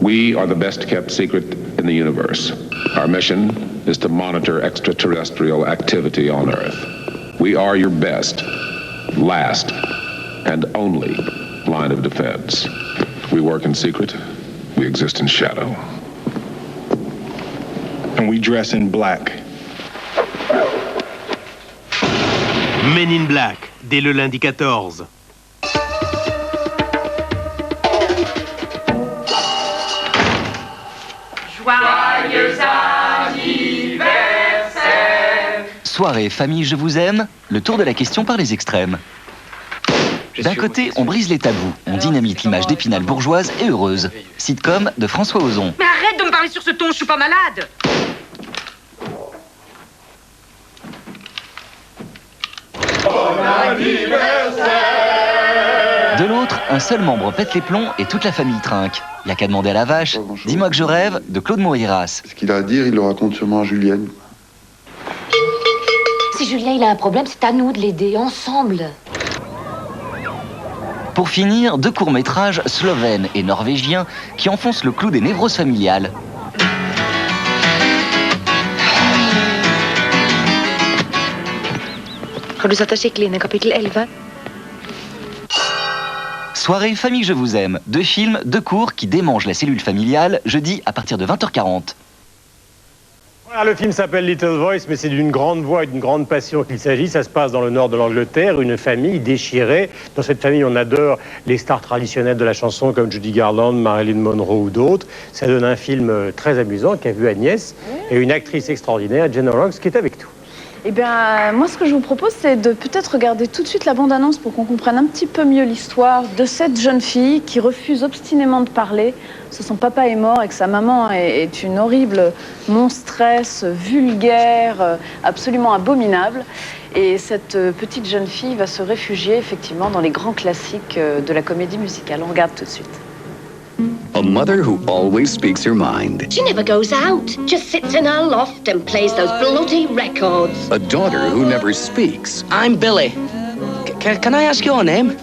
We are the best kept secret in the universe. Our mission is to monitor extraterrestrial activity on Earth. We are your best, last, and only line of defense. We work in secret. We exist in shadow. And we dress in black. Men in Black, dès le lundi 14. Joyeux anniversaire. Soirée famille je vous aime, le tour de la question par les extrêmes. D'un côté, on brise les tabous, on dynamite l'image d'Épinal bourgeoise et heureuse. Sitcom de François Ozon. Mais arrête de me parler sur ce ton, je suis pas malade. De l'autre, un seul membre pète les plombs et toute la famille trinque. Y a qu'à demander à la vache. Dis-moi que je rêve de Claude Monthiras. Ce qu'il a à dire, il le raconte sûrement à Julienne. Si Julien il a un problème, c'est à nous de l'aider, ensemble. Pour finir, 2 courts-métrages slovènes et norvégiens qui enfoncent le clou des névroses familiales. Har du satt artikel inn i kapittel 11? Soirée famille je vous aime, 2 films, 2 cours qui démangent la cellule familiale, jeudi à partir de 20h40. Voilà, le film s'appelle Little Voice, mais c'est d'une grande voix et d'une grande passion qu'il s'agit. Ça se passe dans le nord de l'Angleterre, une famille déchirée. Dans cette famille, on adore les stars traditionnelles de la chanson comme Judy Garland, Marilyn Monroe ou d'autres. Ça donne un film très amusant qu'a vu Agnès et une actrice extraordinaire, Jenna Rox, qui est avec nous. Eh bien, moi, ce que je vous propose, c'est de peut-être regarder tout de suite la bande-annonce pour qu'on comprenne un petit peu mieux l'histoire de cette jeune fille qui refuse obstinément de parler. Son papa est mort et que sa maman est une horrible monstresse, vulgaire, absolument abominable. Et cette petite jeune fille va se réfugier, effectivement, dans les grands classiques de la comédie musicale. On regarde tout de suite. A mother who always speaks her mind. She never goes out, just sits in her loft and plays those bloody records. A daughter who never speaks. I'm Billy. Can I ask your name?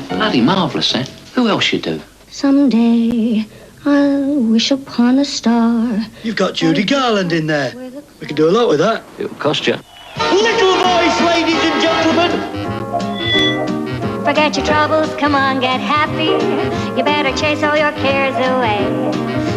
Bloody marvellous, eh? Who else you do? Someday I'll wish upon a star. You've got Judy Garland in there. We can do a lot with that. It'll cost you. Little Voice, ladies and gentlemen. Forget your troubles, come on, get happy. You better chase all your cares away.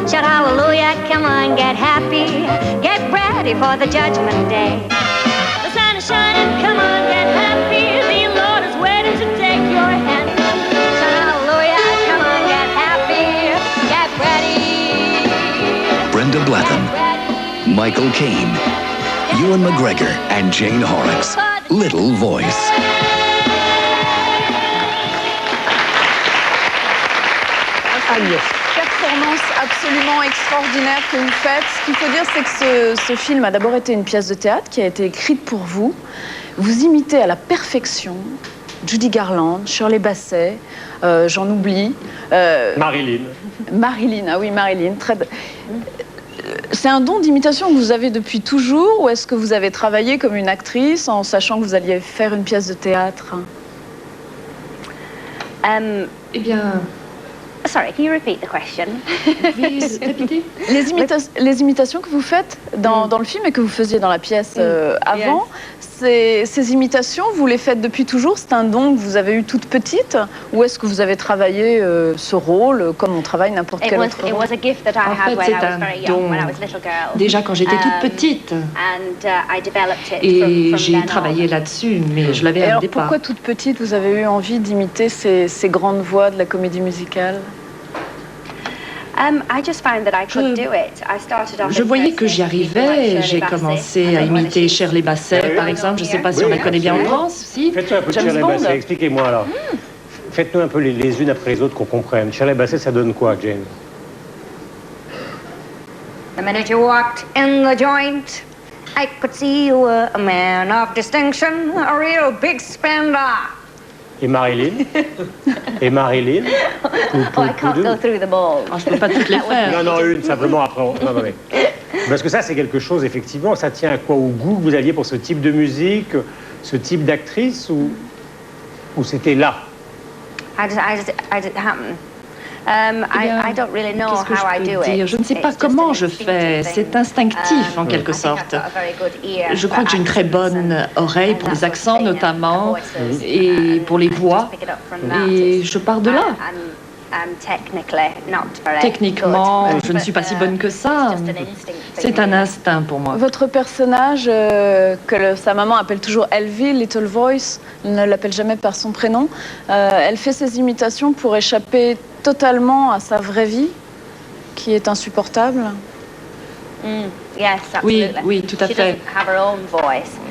Shout hallelujah, come on, get happy. Get ready for the judgment day. The sun is shining, come on, get happy. The Lord is waiting to take your hand. Shout hallelujah, come on, get happy. Get ready. Brenda Blethyn, Michael Caine, Ewan McGregor, and Jane Horrocks. Little Voice. Performance absolument extraordinaire que vous faites. Ce qu'il faut dire, c'est que ce film a d'abord été une pièce de théâtre qui a été écrite pour vous. Vous imitez à la perfection Judy Garland, Shirley Bassey, j'en oublie. Marilyn. Marilyn, ah oui, Marilyn. C'est un don d'imitation que vous avez depuis toujours, ou est-ce que vous avez travaillé comme une actrice en sachant que vous alliez faire une pièce de théâtre? Eh bien... Sorry, can you repeat the question? Répétez. Les imitations que vous faites dans le film et que vous faisiez dans la pièce avant, ces imitations, vous les faites depuis toujours? C'est un don que vous avez eu toute petite? Ou est-ce que vous avez travaillé ce rôle comme on travaille n'importe quel autre rôle? En fait, c'est un don. Déjà quand j'étais toute petite. Et j'ai travaillé là-dessus, mais je l'avais au départ. Pourquoi toute petite, vous avez eu envie d'imiter ces grandes voix de la comédie musicale? Je voyais que j'y arrivais. J'ai commencé à imiter Shirley Bassey, par exemple. Je ne sais pas si on la connaît bien en France. Si. Faites-nous un peu de Shirley Bassey, expliquez-moi alors. Faites-nous un peu les unes après les autres qu'on comprenne. Shirley Bassey, ça donne quoi, Jane? The minute you walked in the joint, I could see you were a man of distinction, a real big spender. Et Marilyn? Et Marilyn? Oh, I can't go through them all. Je ne peux pas toutes les faire. Non, une, simplement après. Non, mais... Parce que ça, c'est quelque chose, effectivement, ça tient à quoi? Au goût que vous aviez pour ce type de musique, ce type d'actrice, ou c'était là? Qu'est-ce que je peux dire? Je ne sais pas comment je fais. C'est instinctif, en quelque sorte. Je crois que j'ai une très bonne oreille pour les accents, notamment, et pour les voix. Et je pars de là. Techniquement, je ne suis pas si bonne que ça. C'est un instinct pour moi. Votre personnage, sa maman appelle toujours Elvie, Little Voice, ne l'appelle jamais par son prénom, elle fait ses imitations pour échapper totalement à sa vraie vie, qui est insupportable. Oui, oui, tout à fait.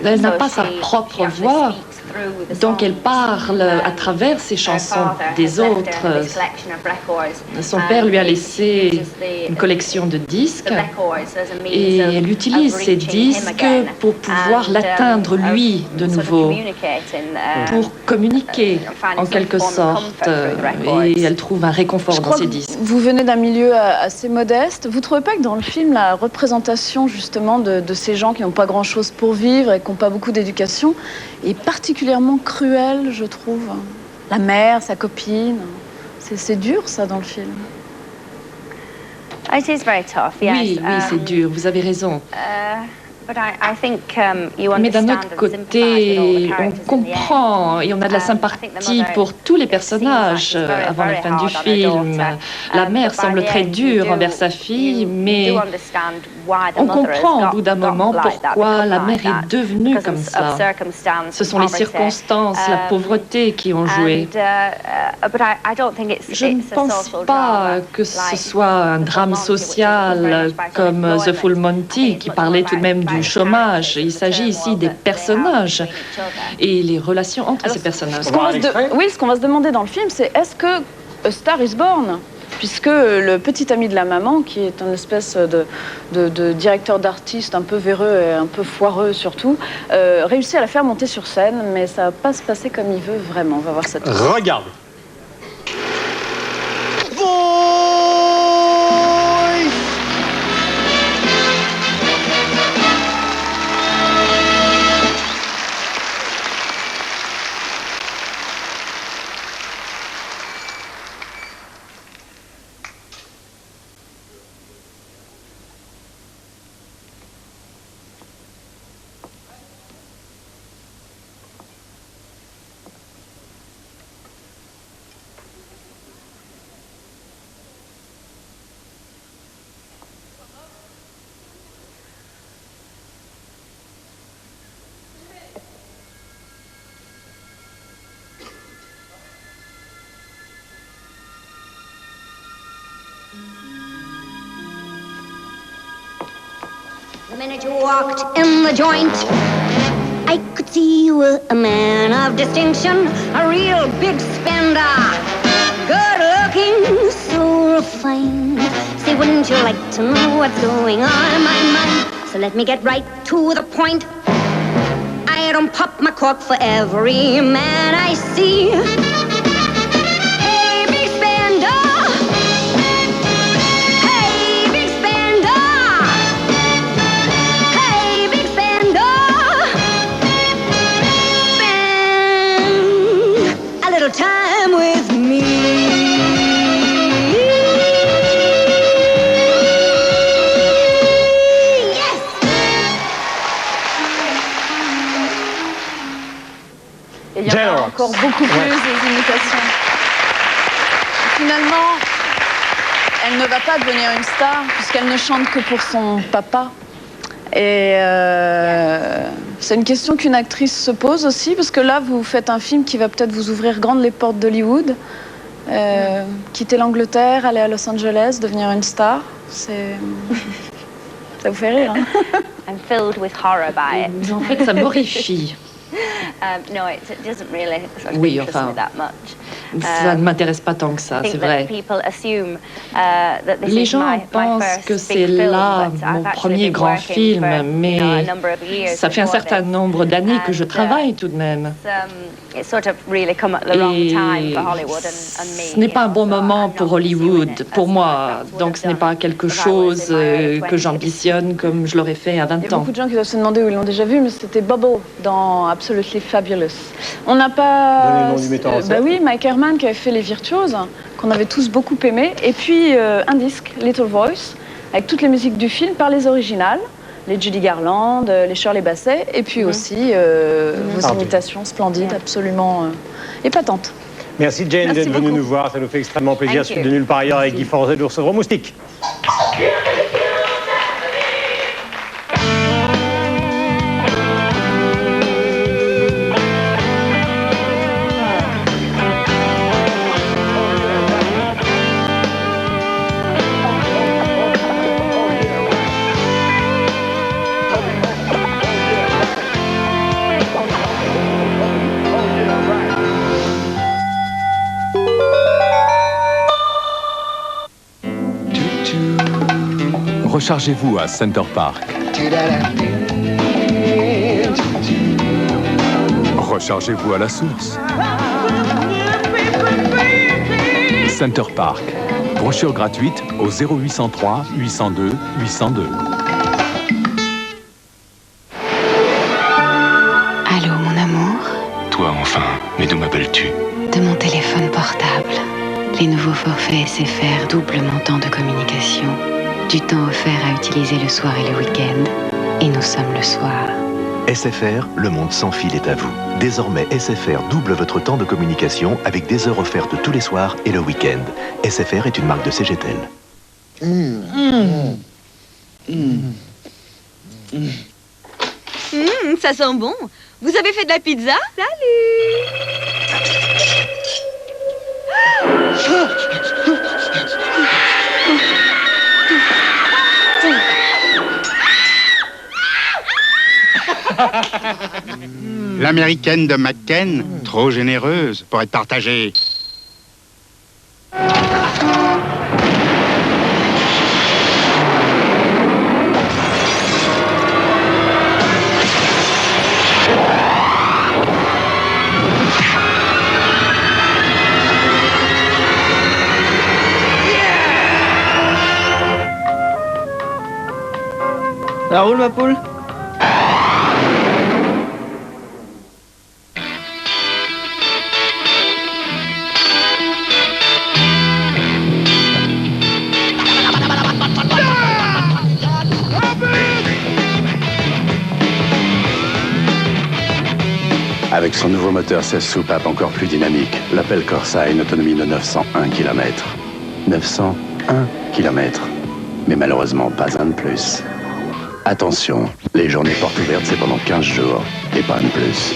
Elle n'a pas sa propre voix, donc elle parle à travers ses chansons des autres. Son père lui a laissé une collection de disques et elle utilise ces disques pour pouvoir l'atteindre lui de nouveau, pour communiquer en quelque sorte. Et elle trouve un réconfort dans ces disques. Vous venez d'un milieu assez modeste. Vous ne trouvez pas que dans le film, la représentation justement de ces gens qui n'ont pas grand-chose pour vivre et qui n'ont pas beaucoup d'éducation est particulièrement cruelle, je trouve. La mère, sa copine, c'est dur ça dans le film. It is very tough, yes. Oui, c'est dur, vous avez raison. Mais d'un autre côté, on comprend et on a de la sympathie pour tous les personnages avant la fin du film. La mère semble très dure envers sa fille, mais on comprend au bout d'un moment pourquoi la mère est devenue comme ça. Ce sont les circonstances, la pauvreté qui ont joué. Je ne pense pas que ce soit un drame social comme The Full Monty qui parlait tout de même du chômage. Il s'agit ici des personnages et les relations entre ces personnages. Ce qu'on va se demander dans le film, c'est est-ce que A Star is Born, puisque le petit ami de la maman, qui est une espèce de directeur d'artiste un peu véreux et un peu foireux surtout, réussit à la faire monter sur scène, mais ça va pas se passer comme il veut vraiment. On va voir cette... Regarde. The minute you walked in the joint, I could see you were a man of distinction, a real big spender, good looking, so refined. Say, wouldn't you like to know what's going on in my mind? So let me get right to the point. I don't pop my cork for every man I see. Time with me. Yes. Et il y en a encore beaucoup plus des imitations. Finalement, elle ne va pas devenir une star puisqu'elle ne chante que pour son papa. Et c'est une question qu'une actrice se pose aussi, parce que là, vous faites un film qui va peut-être vous ouvrir grandes les portes d'Hollywood. Quitter l'Angleterre, aller à Los Angeles, devenir une star, c'est... ça vous fait rire, hein? I'm filled with horror by it. En fait, ça m'horrifie. No, it doesn't really sort of Oui, interest enfin, me that much. ça ne m'intéresse pas tant que ça, c'est vrai. Les gens pensent que c'est là mon premier grand film, mais ça fait un certain nombre d'années que je travaille tout de même. Et ce n'est pas un bon moment pour Hollywood, pour moi. Donc ce n'est pas quelque chose que j'ambitionne comme je l'aurais fait à 20 ans. Il y a beaucoup de gens qui doivent se demander où ils l'ont déjà vu, mais c'était Bubble dans Absolutely Fabulous. On n'a pas... Donnez le nom du metteur en scène. Bah oui, Mike Herman qui avait fait Les Virtuoses, qu'on avait tous beaucoup aimé. Et puis un disque, Little Voice, avec toutes les musiques du film par les originales. Les Judy Garland, les Shirley Bassey, et puis aussi vos imitations splendides, absolument épatantes. Merci Jane d'être venue nous voir, ça nous fait extrêmement plaisir. Suite de Nulle part ailleurs avec Guy Forget, l'ours gros moustique. Rechargez-vous à Center Park. Rechargez-vous à la source. Center Park. Brochure gratuite au 0803 802 802. Allô, mon amour? Toi, enfin, mais d'où m'appelles-tu? De mon téléphone portable. Les nouveaux forfaits SFR double montant de communication. Du temps offert à utiliser le soir et le week-end. Et nous sommes le soir. SFR, le monde sans fil est à vous. Désormais, SFR double votre temps de communication avec des heures offertes tous les soirs et le week-end. SFR est une marque de CGTEL. Ça sent bon. Vous avez fait de la pizza? Salut! L'américaine de McCain, trop généreuse pour être partagée. Ça roule, ma poule? Avec son nouveau moteur 16 soupapes encore plus dynamique, l'Opel Corsa a une autonomie de 901 km. 901 km. Mais malheureusement pas un de plus. Attention, les journées portes ouvertes c'est pendant 15 jours et pas un de plus.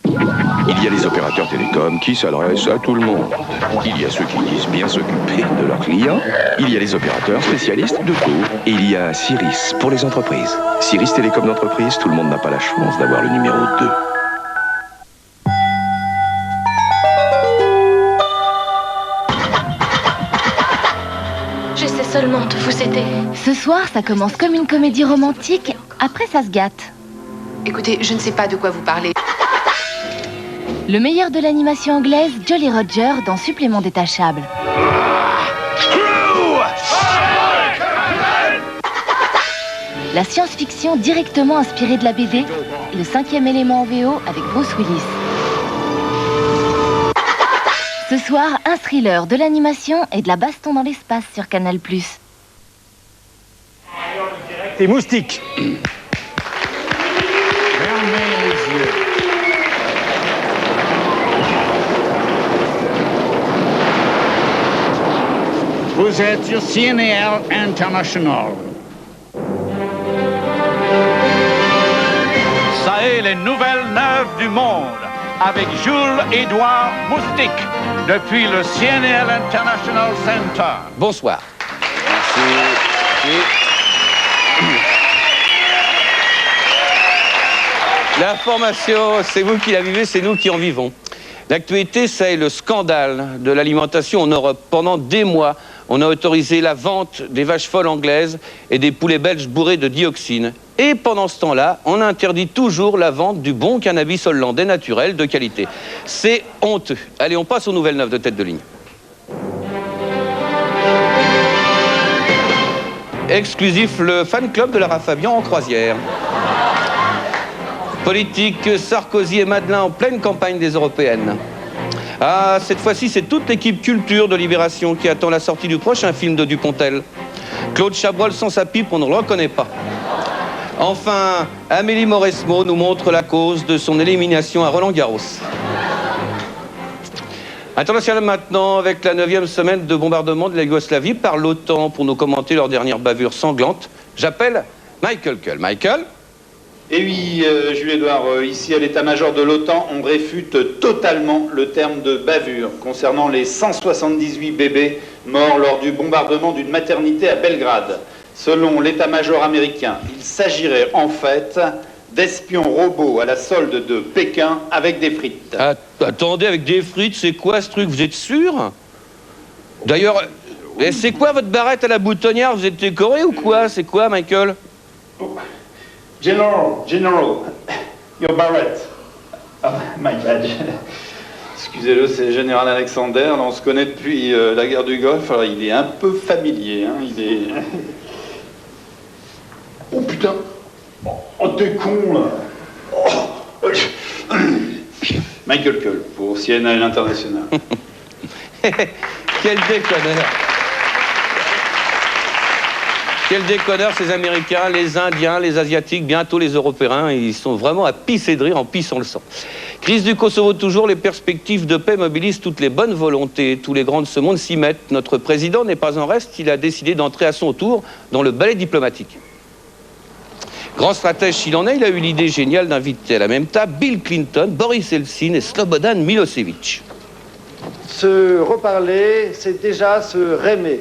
Il y a les opérateurs télécoms qui s'adressent à tout le monde. Il y a ceux qui disent bien s'occuper de leurs clients. Il y a les opérateurs spécialistes de tout. Et il y a Ciris pour les entreprises. Ciris Télécom d'entreprise, tout le monde n'a pas la chance d'avoir le numéro 2. J'essaie seulement de vous aider. Ce soir, ça commence comme une comédie romantique. Après, ça se gâte. Écoutez, je ne sais pas de quoi vous parlez. Le meilleur de l'animation anglaise, Jolly Roger, dans Supplément détachable. La science-fiction directement inspirée de la BD et le 5e élément en VO avec Bruce Willis. Ce soir, un thriller, de l'animation et de la baston dans l'espace sur Canal+. Et Moustique. Vous êtes sur CNL International. Ça est les nouvelles neuves du monde avec Jules-Édouard Moustique depuis le CNL International Center. Bonsoir. Merci. L'information, c'est vous qui la vivez, c'est nous qui en vivons. L'actualité, c'est le scandale de l'alimentation en Europe. Pendant des mois, on a autorisé la vente des vaches folles anglaises et des poulets belges bourrés de dioxine. Et pendant ce temps-là, on interdit toujours la vente du bon cannabis hollandais naturel de qualité. C'est honteux. Allez, on passe aux nouvelles neuves de tête de ligne. Exclusif, le fan club de Lara Fabian en croisière. Politique, Sarkozy et Madelin en pleine campagne des européennes. Ah, cette fois-ci, c'est toute l'équipe culture de Libération qui attend la sortie du prochain film de Dupontel. Claude Chabrol sans sa pipe, on ne le reconnaît pas. Enfin, Amélie Mauresmo nous montre la cause de son élimination à Roland-Garros. International maintenant, avec la 9e semaine de bombardement de la Yougoslavie par l'OTAN pour nous commenter leur dernière bavure sanglante. J'appelle Michael Kull. Michael ? Eh oui, Jules-Édouard, ici à l'état-major de l'OTAN, on réfute totalement le terme de bavure concernant les 178 bébés morts lors du bombardement d'une maternité à Belgrade. Selon l'état-major américain, il s'agirait en fait d'espions robots à la solde de Pékin avec des frites. Attendez, avec des frites, c'est quoi ce truc? Vous êtes sûr? D'ailleurs, c'est quoi votre barrette à la boutonnière? Vous êtes décoré ou quoi? C'est quoi, Michael? General, your barrette. Oh, my bad. Excusez-le, c'est le général Alexander. On se connaît depuis la guerre du Golfe. Alors, il est un peu familier. Hein. Il est... Oh putain! Oh, t'es con, là! Oh. Michael Kull, pour CNN International. Quel déconneur! Quel déconneur, ces Américains, les Indiens, les Asiatiques, bientôt les Européens. Ils sont vraiment à pisser de rire en pissant le sang. Crise du Kosovo toujours, les perspectives de paix mobilisent toutes les bonnes volontés. Tous les grands de ce monde s'y mettent. Notre président n'est pas en reste. Il a décidé d'entrer à son tour dans le ballet diplomatique. Grand stratège s'il en est, il a eu l'idée géniale d'inviter à la même table Bill Clinton, Boris Eltsine et Slobodan Milosevic. Se reparler, c'est déjà se réaimer.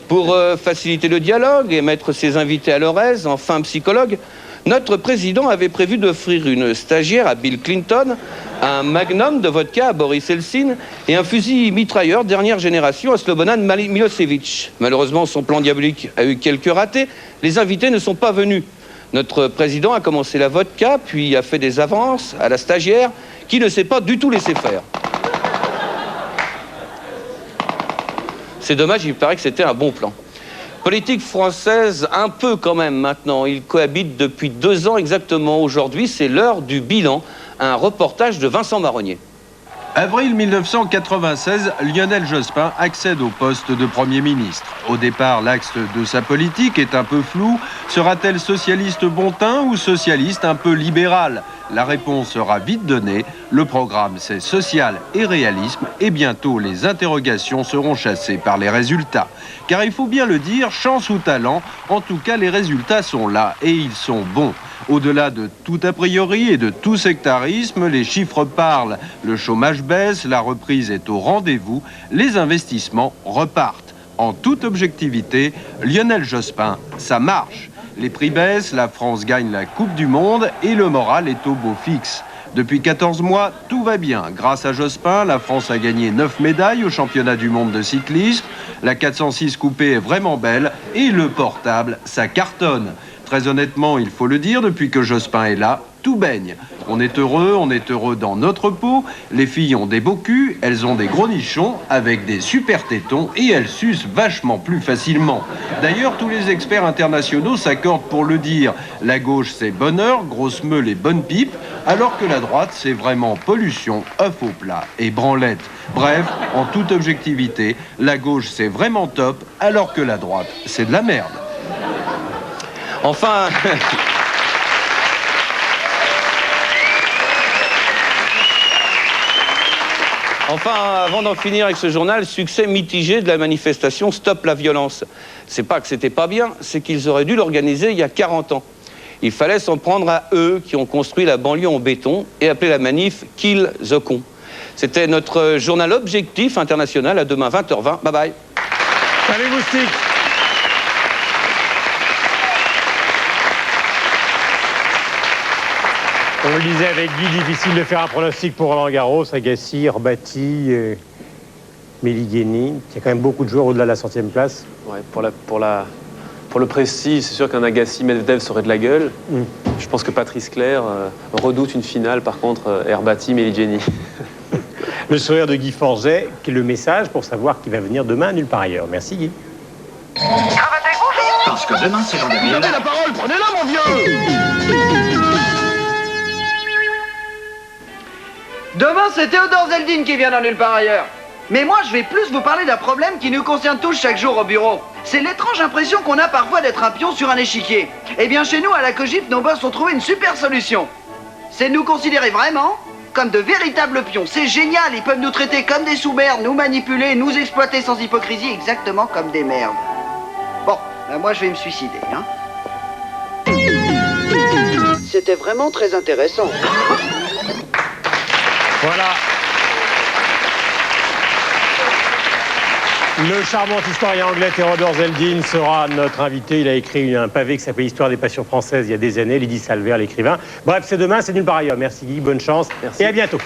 Pour faciliter le dialogue et mettre ses invités à leur aise, enfin psychologue, notre président avait prévu d'offrir une stagiaire à Bill Clinton, un magnum de vodka à Boris Eltsine et un fusil mitrailleur dernière génération à Slobodan Milosevic. Malheureusement, son plan diabolique a eu quelques ratés. Les invités ne sont pas venus. Notre président a commencé la vodka, puis a fait des avances à la stagiaire qui ne s'est pas du tout laissé faire. C'est dommage, il paraît que c'était un bon plan. Politique française, un peu quand même maintenant. Ils cohabitent depuis 2 ans exactement. Aujourd'hui, c'est l'heure du bilan. Un reportage de Vincent Marronnier. Avril 1996, Lionel Jospin accède au poste de Premier ministre. Au départ, l'axe de sa politique est un peu flou. Sera-t-elle socialiste bon teint ou socialiste un peu libéral? La réponse sera vite donnée. Le programme, c'est social et réalisme. Et bientôt, les interrogations seront chassées par les résultats. Car il faut bien le dire, chance ou talent, en tout cas, les résultats sont là et ils sont bons. Au-delà de tout a priori et de tout sectarisme, les chiffres parlent. Le chômage baisse, la reprise est au rendez-vous, les investissements repartent. En toute objectivité, Lionel Jospin, ça marche. Les prix baissent, la France gagne la Coupe du Monde et le moral est au beau fixe. Depuis 14 mois, tout va bien. Grâce à Jospin, la France a gagné 9 médailles au championnat du monde de cyclisme. La 406 coupée est vraiment belle et le portable, ça cartonne. Très honnêtement, il faut le dire, depuis que Jospin est là, tout baigne. On est heureux dans notre peau. Les filles ont des beaux culs, elles ont des gros nichons avec des super tétons et elles sucent vachement plus facilement. D'ailleurs, tous les experts internationaux s'accordent pour le dire. La gauche, c'est bonheur, grosse meule et bonne pipe, alors que la droite, c'est vraiment pollution, œuf au plat et branlette. Bref, en toute objectivité, la gauche, c'est vraiment top, alors que la droite, c'est de la merde. Enfin... Enfin, avant d'en finir avec ce journal, succès mitigé de la manifestation Stop la violence. C'est pas que c'était pas bien, c'est qu'ils auraient dû l'organiser il y a 40 ans. Il fallait s'en prendre à eux qui ont construit la banlieue en béton et appeler la manif Kill the Con. C'était notre journal Objectif International. À demain 20h20. Bye bye. Salut Moustique. On le disait avec Guy, difficile de faire un pronostic pour Roland Garros. Agassi, Herbati, Meligeni. Il y a quand même beaucoup de joueurs au-delà de la 100e place. Ouais, pour le prestige, c'est sûr qu'un Agassi Medvedev serait de la gueule. Je pense que Patrice Clerc redoute une finale, par contre, Herbati Meligeni. Le sourire de Guy Forget, qui est le message pour savoir qui va venir demain nulle part ailleurs. Merci Guy. Parce que demain, c'est l'an 2000. Vous avez la parole, prenez-la, mon vieux! Demain, c'est Théodore Zeldin qui vient dans nulle part ailleurs. Mais moi, je vais plus vous parler d'un problème qui nous concerne tous chaque jour au bureau. C'est l'étrange impression qu'on a parfois d'être un pion sur un échiquier. Eh bien, chez nous, à la Cogip, nos boss ont trouvé une super solution. C'est nous considérer vraiment comme de véritables pions. C'est génial, ils peuvent nous traiter comme des sous-merdes, nous manipuler, nous exploiter sans hypocrisie, exactement comme des merdes. Bon, ben moi, je vais me suicider, hein. C'était vraiment très intéressant. Voilà. Le charmant historien anglais Théodore Zeldin sera notre invité. Il a écrit un pavé qui s'appelle Histoire des passions françaises il y a des années. Lydie Salver, l'écrivain. Bref, c'est demain, c'est nulle part ailleurs. Merci Guy, bonne chance. Merci. Et à bientôt.